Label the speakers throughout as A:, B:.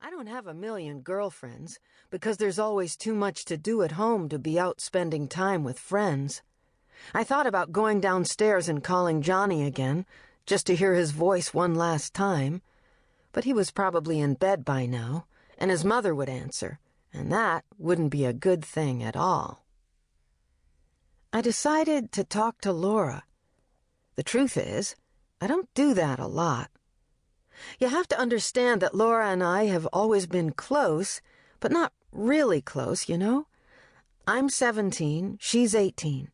A: I don't have a million girlfriends because there's always too much to do at home to be out spending time with friends. I thought about going downstairs and calling Johnny again, just to hear his voice one last time, but he was probably in bed by now, and his mother would answer, and that wouldn't be a good thing at all. I decided to talk to Laura. The truth is, I don't do that a lot. You have to understand that Laura and I have always been close, but not really close, you know? I'm 17, she's 18.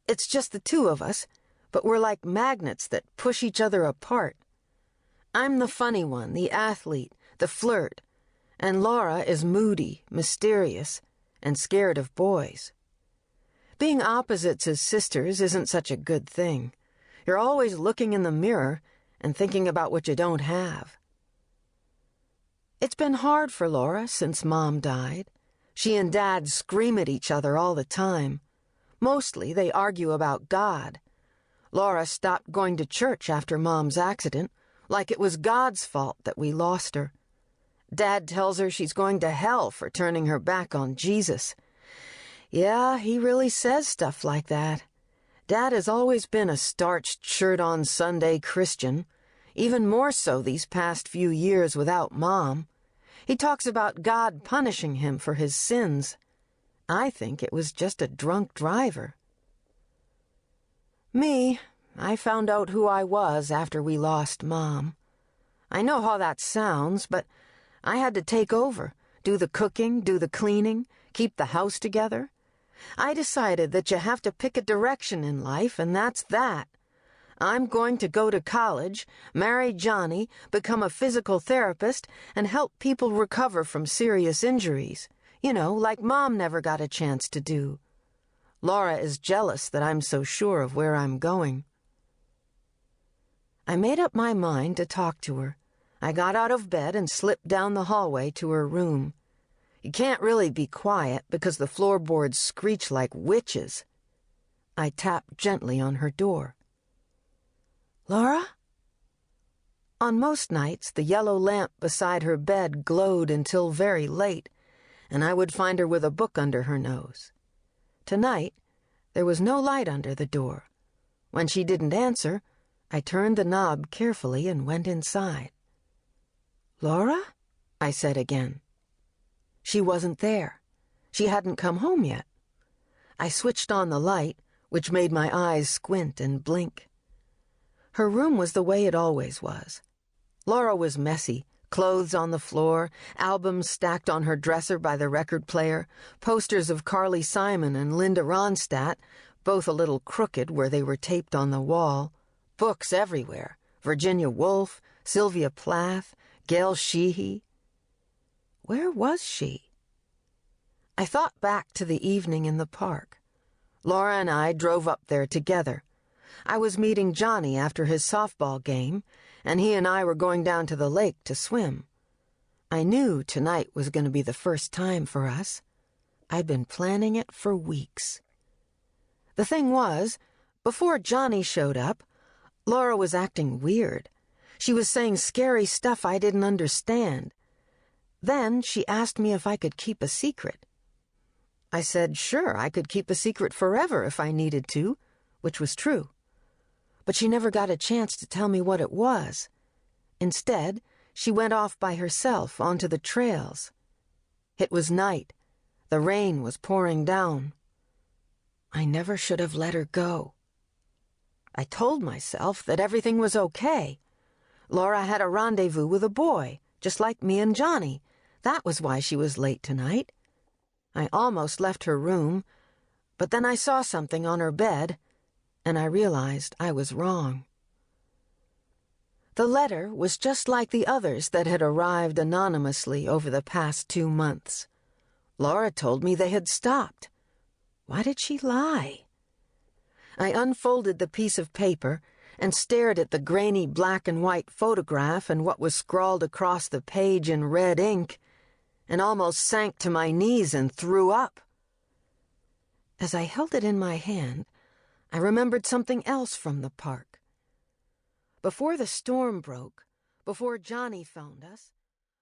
A: It's just the two of us, but we're like magnets that push each other apart. I'm the funny one, the athlete, the flirt, and Laura is moody, mysterious, and scared of boys. Being opposites as sisters isn't such a good thing. You're always looking in the mirror and thinking about what you don't have. It's been hard for Laura since Mom died. She and Dad scream at each other all the time. Mostly they argue about God. Laura stopped going to church after Mom's accident, like it was God's fault that we lost her. Dad tells her she's going to hell for turning her back on Jesus. Yeah, he really says stuff like that. Dad has always been a starched shirt-on Sunday Christian, even more so these past few years without Mom. He talks about God punishing him for his sins. I think it was just a drunk driver. Me, I found out who I was after we lost Mom. I know how that sounds, but I had to take over, do the cooking, do the cleaning, keep the house together. I decided that you have to pick a direction in life, and that's that. I'm going to go to college, marry Johnny, become a physical therapist, and help people recover from serious injuries. You know, like Mom never got a chance to do. Laura is jealous that I'm so sure of where I'm going. I made up my mind to talk to her. I got out of bed and slipped down the hallway to her room. You can't really be quiet because the floorboards screech like witches. I tapped gently on her door. Laura? On most nights, the yellow lamp beside her bed glowed until very late, and I would find her with a book under her nose. Tonight, there was no light under the door. When she didn't answer, I turned the knob carefully and went inside. Laura? I said again. She wasn't there. She hadn't come home yet. I switched on the light, which made my eyes squint and blink. Her room was the way it always was. Laura was messy, clothes on the floor, albums stacked on her dresser by the record player, posters of Carly Simon and Linda Ronstadt, both a little crooked where they were taped on the wall, books everywhere, Virginia Woolf, Sylvia Plath, Gail Sheehy. Where was she? I thought back to the evening in the park. Laura and I drove up there together. I was meeting Johnny after his softball game, and he and I were going down to the lake to swim. I knew tonight was going to be the first time for us. I'd been planning it for weeks. The thing was, before Johnny showed up, Laura was acting weird. She was saying scary stuff I didn't understand. Then she asked me if I could keep a secret. I said sure, I could keep a secret forever if I needed to, which was true. But she never got a chance to tell me what it was. Instead, she went off by herself onto the trails. It was night. The rain was pouring down. I never should have let her go. I told myself that everything was okay. Laura had a rendezvous with a boy, just like me and Johnny. That was why she was late tonight. I almost left her room, but then I saw something on her bed, and I realized I was wrong. The letter was just like the others that had arrived anonymously over the past 2 months. Laura told me they had stopped. Why did she lie? I unfolded the piece of paper and stared at the grainy black and white photograph and what was scrawled across the page in red ink, and almost sank to my knees and threw up. As I held it in my hand, I remembered something else from the park. Before the storm broke, before Johnny found us,